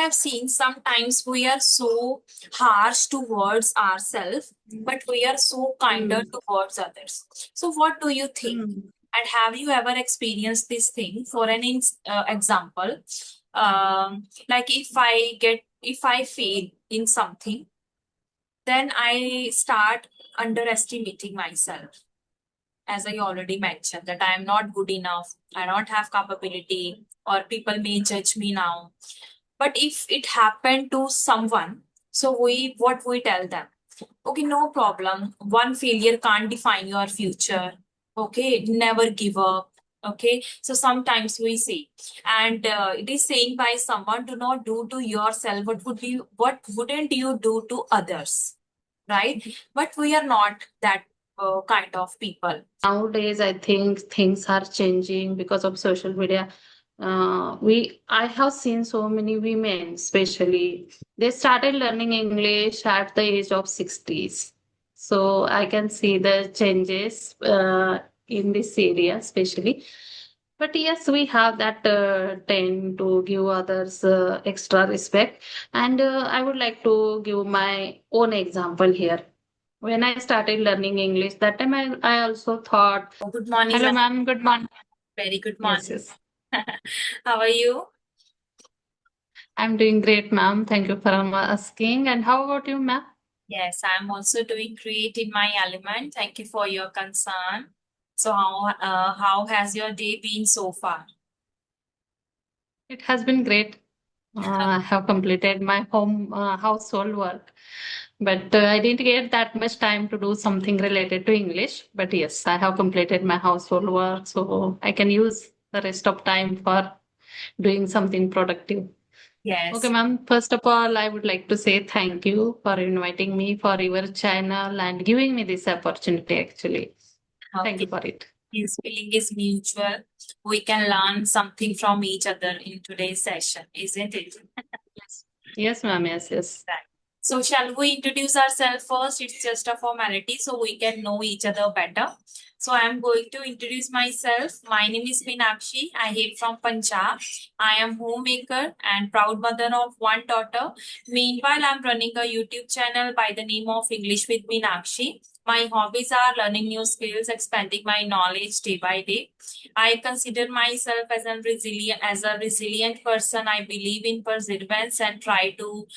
have seen sometimes we are so harsh towards ourselves, but we are so kinder Mm. towards others. So, what do you think? Mm. And have you ever experienced this thing? For an example, like if I fail in something, then I start underestimating myself. As I already mentioned, that I am not good enough, I don't have capability, or people may judge me now. But if it happened to someone, so what we tell them? Okay, no problem. One failure can't define your future. Okay, never give up. Okay, so sometimes we say, and it is saying by someone, do not do to yourself what wouldn't you do to others, right? But we are not that kind of people. Nowadays, I think things are changing because of social media. I have seen so many women, especially, they started learning English at the age of 60s. So I can see the changes in this area, especially. But yes, we have that tend to give others extra respect. And I would like to give my own example here. When I started learning English, that time I also thought, Oh, good morning, hello, Ram. ma'am, good morning. Very good Yes, morning. yes. How are you? I'm doing great, ma'am. Thank you for asking. And how about you, ma'am? Yes, I'm also doing great in my element. Thank you for your concern. So how has your day been so far? It has been great. I have completed my home household work, but I didn't get that much time to do something related to English. But yes, I have completed my household work, so I can use the rest of time for doing something productive. Okay, Yes. ma'am. First of all, I would like to say thank you for inviting me for your channel and giving me this opportunity, actually. Thank you Okay. for it. His feeling is mutual. We can learn something from each other in today's session, isn't it? Yes. Yes, ma'am. Yes, yes. Right. So, shall we introduce ourselves first? It's just a formality so we can know each other better. So, I'm going to introduce myself. My name is Meenakshi. I hail from Punjab. I am homemaker and proud mother of one daughter. Meanwhile, I'm running a YouTube channel by the name of English with Meenakshi. My hobbies are learning new skills, expanding my knowledge day by day. I consider myself as a resilient person. I believe in perseverance and try to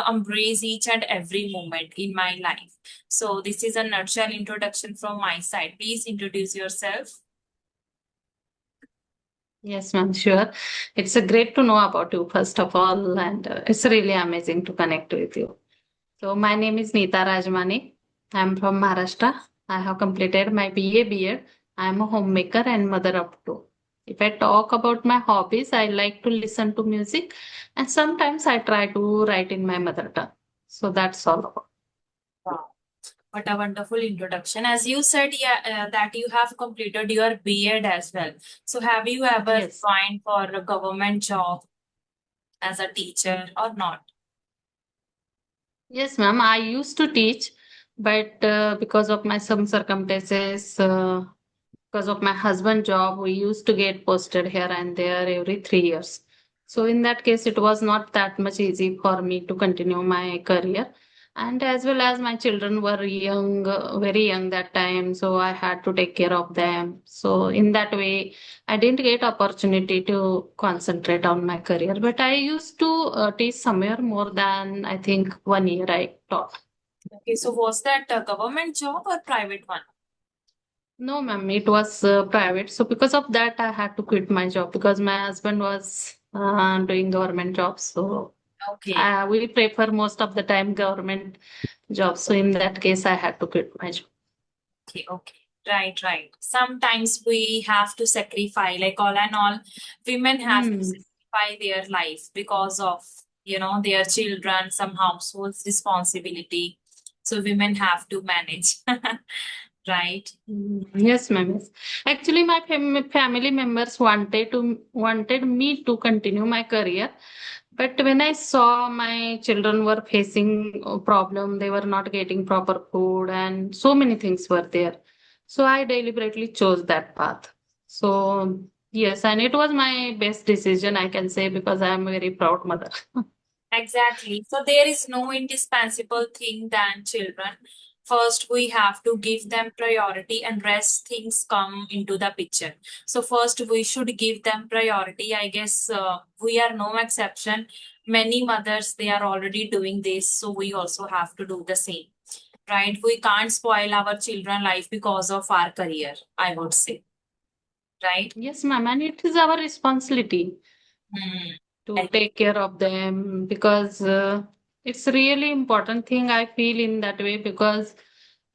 embrace each and every moment in my life. So this is a nutshell introduction from my side. Please introduce yourself. Yes, ma'am. Sure. It's a great to know about you, first of all, and it's really amazing to connect with you. So, my name is Neeta Rajmani. I'm from Maharashtra. I have completed my BA BEd. I'm a homemaker and mother of two. If I talk about my hobbies, I like to listen to music, and sometimes I try to write in my mother tongue. So, that's all about. Wow. What a wonderful introduction. As you said, yeah, that you have completed your B.Ed as well. So have you ever Yes. joined for a government job as a teacher or not? Yes, ma'am. I used to teach, but because of my some circumstances, because of my husband job, we used to get posted here and there every 3 years. So in that case, it was not that much easy for me to continue my career. And as well as my children were young, very young that time, so I had to take care of them. So in that way, I didn't get opportunity to concentrate on my career. But I used to teach somewhere more than I think 1 year I taught. Okay, so was that a government job or private one? No, ma'am, it was private. So because of that, I had to quit my job because my husband was doing government jobs. So Okay. we prefer most of the time government jobs. So in that case, I had to quit my job. Okay, okay. Right, right. Sometimes we have to sacrifice, like all and all, women have to Hmm. sacrifice their life because of, their children, some households responsibility. So women have to manage. Right? Yes, ma'am. Yes. Actually, my family members wanted me to continue my career, but when I saw my children were facing a problem, they were not getting proper food, and so many things were there. So I deliberately chose that path. So Yes, and it was my best decision, I can say, because I am a very proud mother. Exactly. So there is no indispensable thing than children. First, we have to give them priority and rest things come into the picture. So first, we should give them priority. I guess we are no exception. Many mothers, they are already doing this. So we also have to do the same, right? We can't spoil our children life because of our career, I would say, right? Yes, ma'am, and it is our responsibility Hmm. to take care of them because it's really important thing I feel in that way because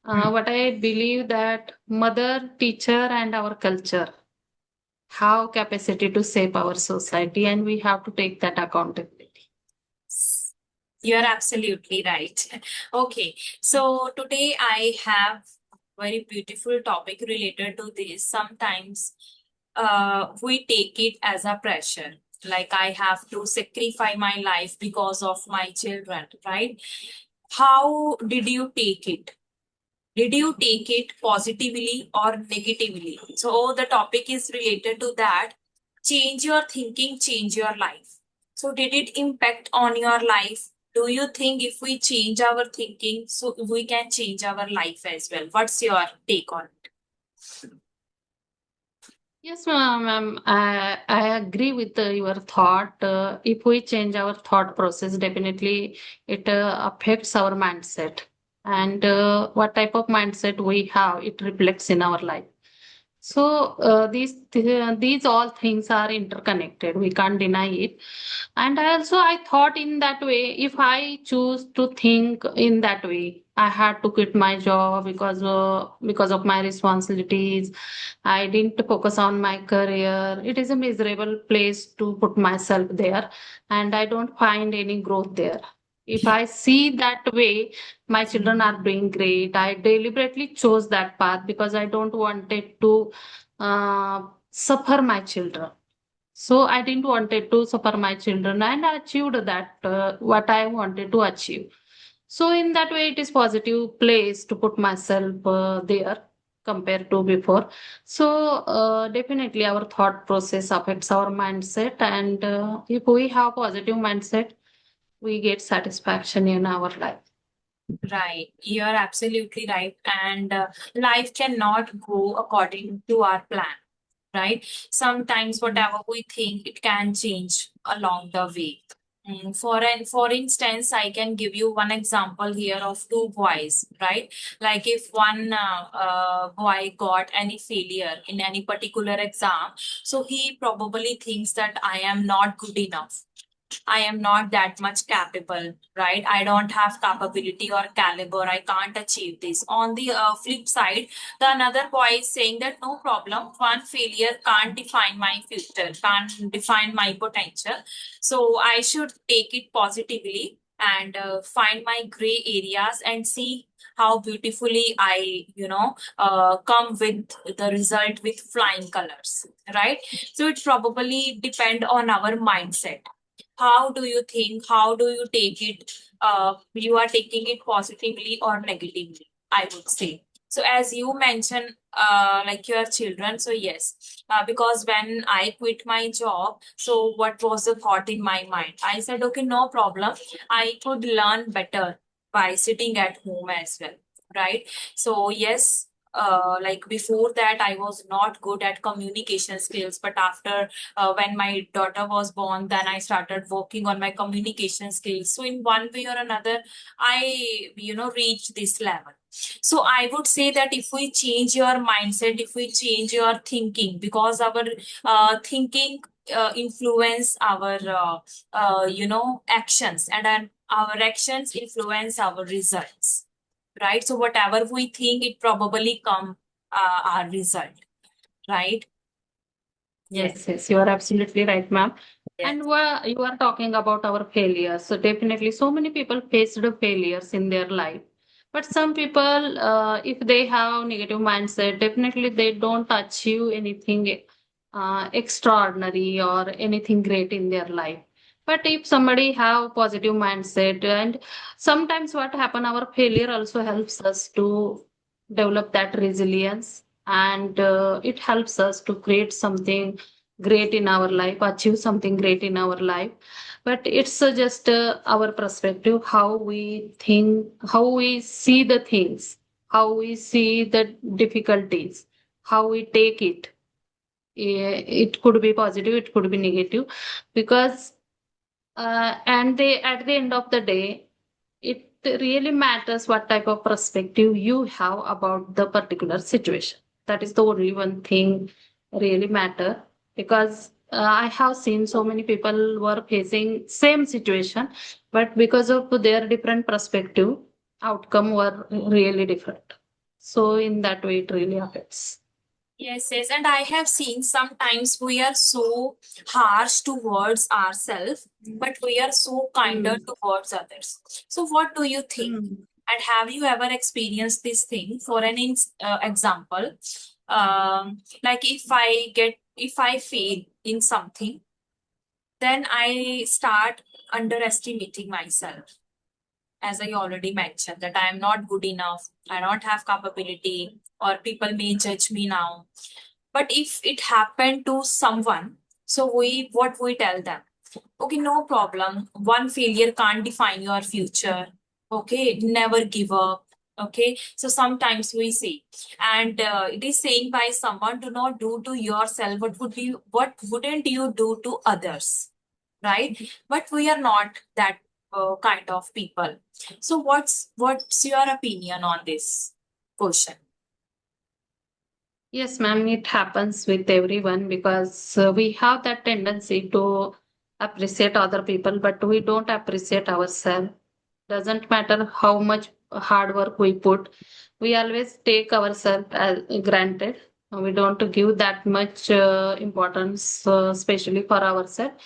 what I believe that mother, teacher, and our culture have capacity to shape our society, and we have to take that accountability. You're absolutely right. Okay, so today I have very beautiful topic related to this. Sometimes we take it as a pressure. Like I have to sacrifice my life because of my children, right? How did you take it? Did you take it positively or negatively? So the topic is related to that. Change your thinking, change your life. So did it impact on your life? Do you think if we change our thinking, so we can change our life as well? What's your take on it? Yes, ma'am. I agree with your thought. If we change our thought process, definitely it affects our mindset. And what type of mindset we have, it reflects in our life. So these all things are interconnected. We can't deny it. And I thought in that way, if I choose to think in that way, I had to quit my job because of my responsibilities. I didn't focus on my career. It is a miserable place to put myself there, and I don't find any growth there. If I see that way, my children are doing great. I deliberately chose that path because I don't wanted to suffer my children. So I didn't wanted to suffer my children, and I achieved that what I wanted to achieve. So in that way, it is positive place to put myself there compared to before. So definitely our thought process affects our mindset, and if we have positive mindset, we get satisfaction in our life. Right, you're absolutely right. And life cannot go according to our plan, right? Sometimes whatever we think, it can change along the way. For instance, I can give you one example here of two boys, right? Like if one boy got any failure in any particular exam, so he probably thinks that I am not good enough. I am not that much capable, right? I don't have capability or caliber. I can't achieve this. On the flip side, the another boy is saying that no problem. One failure can't define my future, can't define my potential. So I should take it positively and find my gray areas and see how beautifully I come with the result with flying colors, right? So it probably depend on our mindset. How do you think? How do you take it? You are taking it positively or negatively, I would say. So as you mentioned, like your children, so yes, because when I quit my job, so what was the thought in my mind? I said, okay, no problem. I could learn better by sitting at home as well, right? So yes, like before that, I was not good at communication skills, but after when my daughter was born, then I started working on my communication skills. So in one way or another, I reached this level. So I would say that if we change your mindset, if we change your thinking, because our thinking influence our actions, and our actions influence our results, right? So whatever we think, it probably come our result, right? Yes. Yes, yes, you are absolutely right, ma'am. Yes. And you are talking about our failures. So definitely, so many people faced the failures in their life. But some people, if they have negative mindset, definitely they don't achieve anything extraordinary or anything great in their life. But if somebody have positive mindset, and sometimes what happen, our failure also helps us to develop that resilience, and it helps us to create something great in our life, achieve something great in our life. But it's just our perspective, how we think, how we see the things, how we see the difficulties, how we take it. It could be positive, it could be negative, because and they at the end of the day, it really matters what type of perspective you have about the particular situation. That is the only one thing really matter, because I have seen so many people were facing same situation, but because of their different perspective, outcome were really different. So in that way, it really affects. Yes, yes. And I have seen sometimes we are so harsh towards ourselves, but we are so kinder Mm. towards others. So, what do you think? Mm. And have you ever experienced this thing? For an example, like if I fail in something, then I start underestimating myself. As I already mentioned, that I am not good enough, I don't have capability, or people may judge me now. But if it happened to someone, so what we tell them? Okay, no problem. One failure can't define your future. Okay, never give up. Okay, so sometimes we say, and it is saying by someone, do not do to yourself what wouldn't you do to others, right? But we are not that kind of people. So what's your opinion on this question? Yes, ma'am, it happens with everyone, because we have that tendency to appreciate other people, but we don't appreciate ourselves. Doesn't matter how much hard work we put, we always take ourselves as granted. We don't give that much importance, especially for ourselves.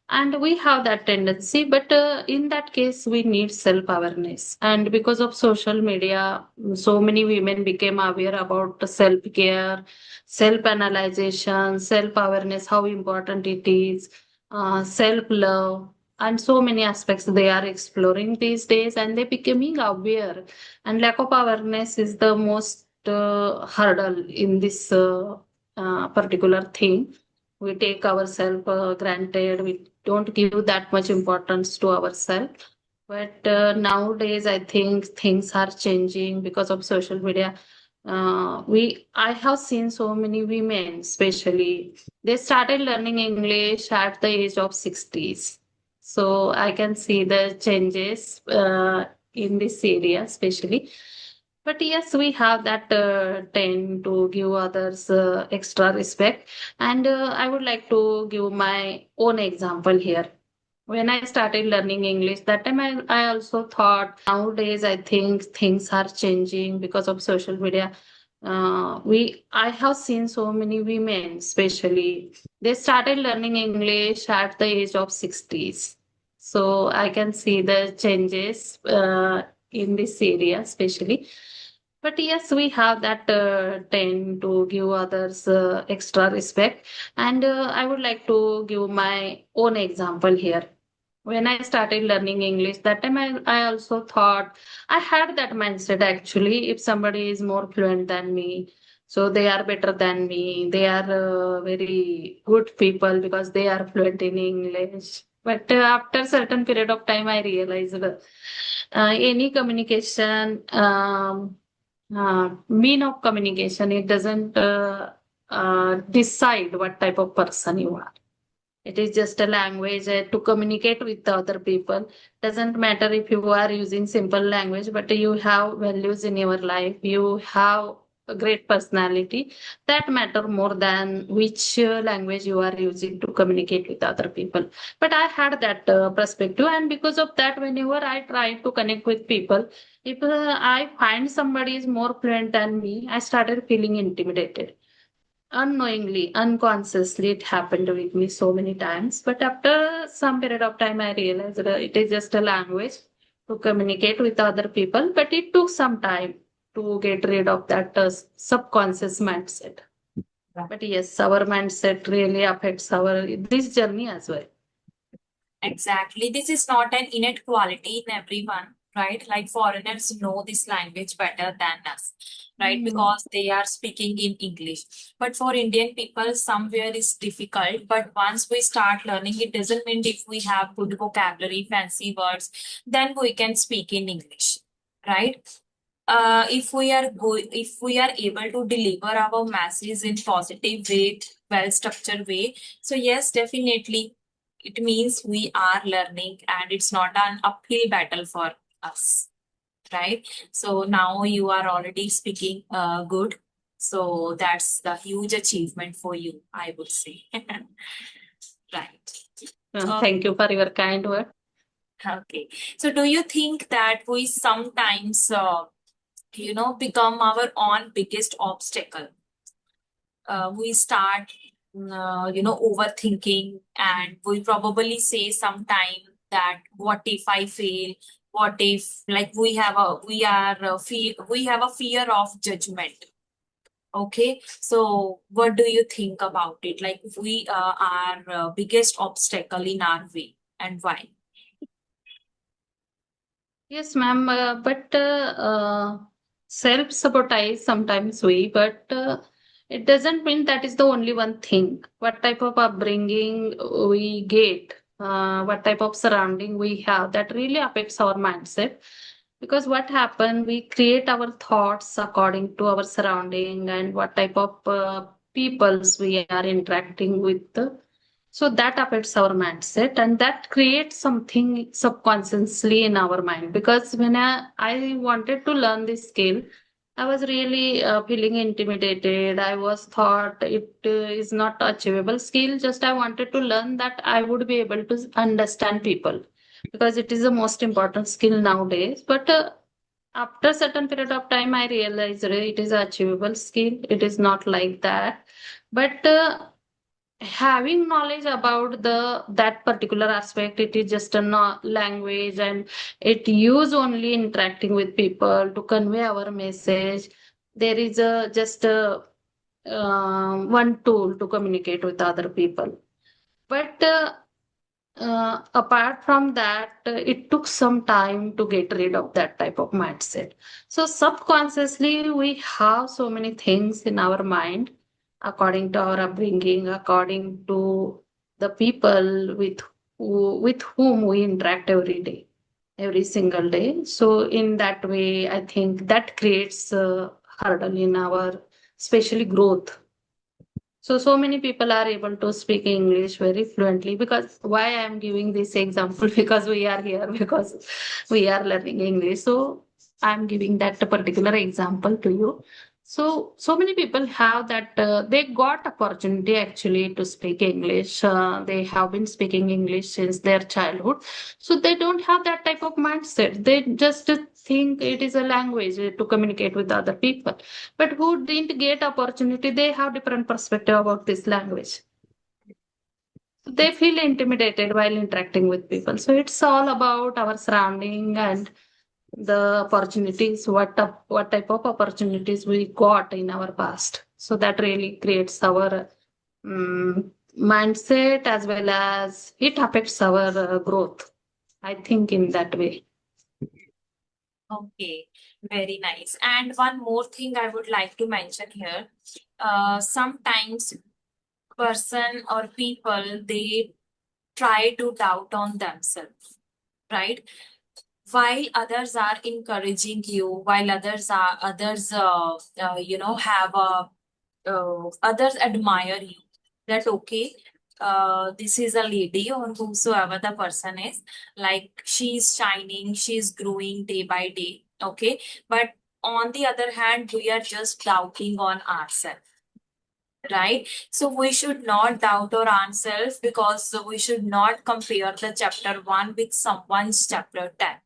And we have that tendency, but in that case, we need self awareness. And because of social media, so many women became aware about self care, self analyzation, self awareness, how important it is, self love, and so many aspects they are exploring these days, and they becoming aware. And lack of awareness is the most hurdle in this particular thing. We take ourselves granted, we don't give that much importance to ourselves. But nowadays I think things are changing because of social media. We I have seen so many women, especially, they started learning English at the age of 60s. So I can see the changes in this area, especially. But yes, we have that tend to give others extra respect. And I would like to give my own example here. When I started learning English, that time I also thought, nowadays I think things are changing because of social media. I have seen so many women, especially, they started learning English at the age of 60s. So I can see the changes in this area, especially. But yes, we have that tend to give others extra respect. And I would like to give my own example here. When I started learning English, that time I also thought, I had that mindset actually, if somebody is more fluent than me, so they are better than me, they are very good people because they are fluent in English. But after certain period of time, I realized any communication, mean of communication, it doesn't decide what type of person you are. It is just a language to communicate with the other people. Doesn't matter if you are using simple language, but you have values in your life. You have a great personality. That matter more than which language you are using to communicate with other people. But I had that perspective, and because of that, whenever I try to connect with people, if I find somebody is more fluent than me, I started feeling intimidated. Unknowingly, unconsciously, it happened with me so many times. But after some period of time, I realized that it is just a language to communicate with other people. But it took some time to get rid of that subconscious mindset. But yes, our mindset really affects our this journey as well. Exactly. This is not an innate quality in everyone. right? Like foreigners know this language better than us, right? Because they are speaking in English. But for Indian people, somewhere is difficult. But once we start learning, it doesn't mean if we have good vocabulary, fancy words, then we can speak in English, right? If we are able to deliver our messages in positive way, well structured way, so yes, definitely it means we are learning and it's not an uphill battle for us, right? So now you are already speaking good, so that's the huge achievement for you, I would say. Right. Thank you for your kind word. Okay, so do you think that we sometimes become our own biggest obstacle? We start overthinking, and we probably say sometime that what if I fail, what if, like, we have a fear of judgment. Okay, so what do you think about it? Like, we are biggest obstacle in our way, and why? Yes, ma'am. Self-sabotage sometimes but it doesn't mean that is the only one thing. What type of upbringing we get, what type of surrounding we have, that really affects our mindset. Because what happen, we create our thoughts according to our surrounding and what type of peoples we are interacting with. So that affects our mindset and that creates something subconsciously in our mind. Because when I wanted to learn this skill, I was really feeling intimidated. I was thought it is not achievable skill. Just I wanted to learn that I would be able to understand people because it is the most important skill nowadays. But after certain period of time, I realized it is a achievable skill. It is not like that. But having knowledge about the that particular aspect, it is just a language and it use only interacting with people to convey our message. There is a just a one tool to communicate with other people, but apart from that, it took some time to get rid of that type of mindset. So subconsciously, we have so many things in our mind, according to our upbringing, according to the people with whom we interact every day, every single day. So in that way, I think that creates a hurdle in our, especially growth. So many people are able to speak English very fluently. Because why I am giving this example? Because we are here, because we are learning English. So I'm giving that particular example to you. So many people have that they got opportunity actually to speak English. They have been speaking English since their childhood. So they don't have that type of mindset. They just think it is a language to communicate with other people, but who didn't get opportunity, they have different perspective about this language. They feel intimidated while interacting with people. So it's all about our surrounding and the opportunities, what type of opportunities we got in our past. So that really creates our mindset, as well as it affects our growth, I think, in that way. Okay, very nice. And one more thing I would like to mention here. Sometimes person or people, they try to doubt on themselves, right? While others are encouraging you, while others have a others admire you, that okay, this is a lady or whosoever the person is, like she's shining, she's growing day by day, okay, but on the other hand we are just doubting on ourselves, right? So we should not doubt our ourselves, because we should not compare the chapter 1 with someone's chapter 10,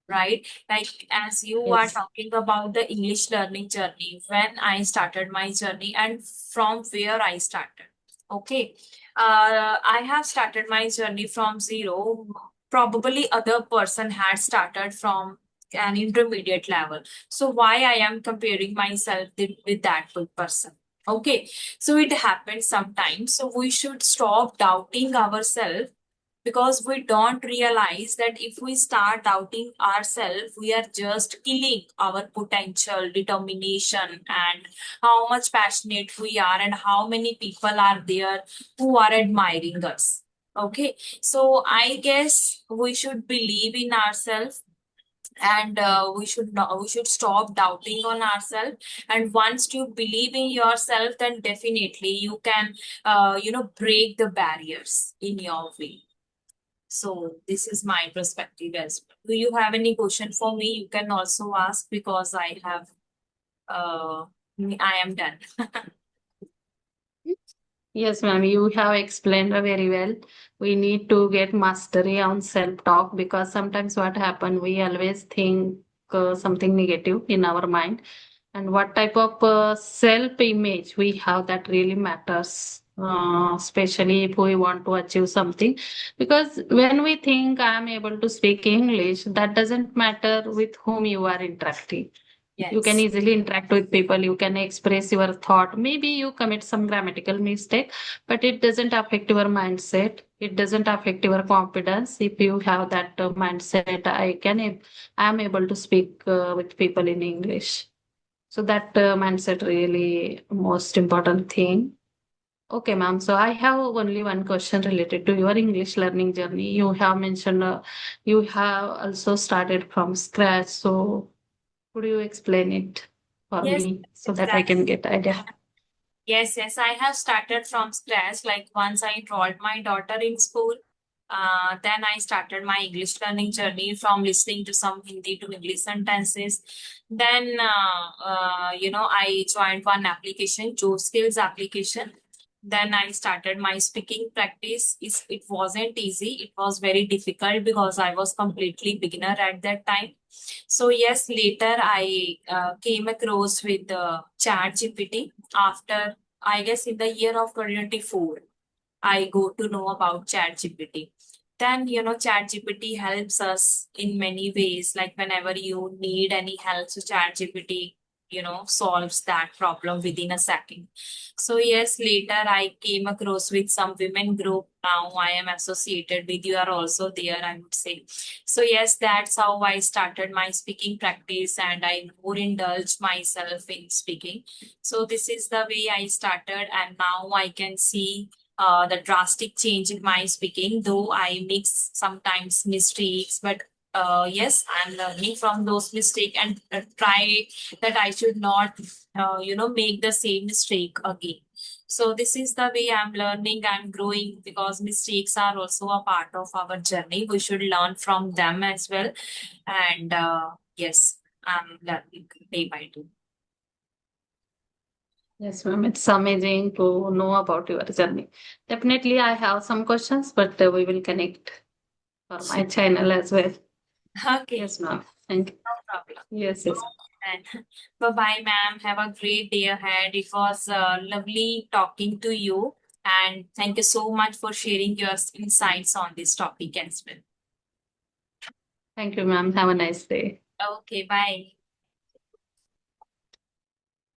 right? Like, as you are Yes. talking about the English learning journey, when I started my journey and from where I started. Okay. I have started my journey from zero. Probably other person had started from an intermediate level. So why I am comparing myself with that person? Okay. So it happens sometimes. So we should stop doubting ourselves, because we don't realize that if we start doubting ourselves, we are just killing our potential, determination, and how much passionate we are, and how many people are there who are admiring us. Okay, so I guess we should believe in ourselves, and we should stop doubting on ourselves. And once you believe in yourself, then definitely you can break the barriers in your way. So this is my perspective as well. Do you have any question for me? You can also ask, because uh I am done. Yes, ma'am, you have explained very well. We need to get mastery on self-talk because sometimes what happen, we always think something negative in our mind, and what type of self-image we have that really matters, especially if we want to achieve something. Because when we think I am able to speak English, that doesn't matter with whom you are interacting. You can Yes. easily interact with people, you can express your thought, maybe you commit some grammatical mistake, but it doesn't affect your mindset, it doesn't affect your confidence. If you have that mindset, I am able to speak with people in English. So that mindset really most important thing. Okay, ma'am, so I have only one question related to your English learning journey. You have mentioned you have also started from scratch, so could you explain it for Yes, me so that I can exactly. get idea? Yes, yes, I have started from scratch. Like once I enrolled my daughter in school, then I started my English learning journey from listening to some Hindi to English sentences. Then, I joined one application, Joe Skills application. Then I started my speaking practice. It wasn't easy. It was very difficult because I was completely beginner at that time. So yes, later I came across with the Chat GPT after, I guess, in the year of 2024. I go to know about ChatGPT. Then, ChatGPT helps us in many ways. Like whenever you need any help, so ChatGPT, solves that problem within a second. So yes, later I came across with some women group. Now I am associated with, you are also there, I would say. So yes, that's how I started my speaking practice, and I more indulged myself in speaking. So this is the way I started, and now I can see the drastic change in my speaking, though I mix sometimes mistakes, but yes, I'm learning from those mistakes, and try that I should not, make the same mistake again. So this is the way I'm learning, I'm growing, because mistakes are also a part of our journey. We should learn from them as well. And yes, I'm learning day by day. Yes, ma'am. It's amazing to know about your journey. Definitely, I have some questions, but we will connect for my channel as well. Okay, Yes, ma'am. Thank you. no problem. Yes, yes. And bye bye, ma'am. Have a great day ahead. It was lovely talking to you. And thank you so much for sharing your insights on this topic as well. Thank you, ma'am. Have a nice day. Okay, bye.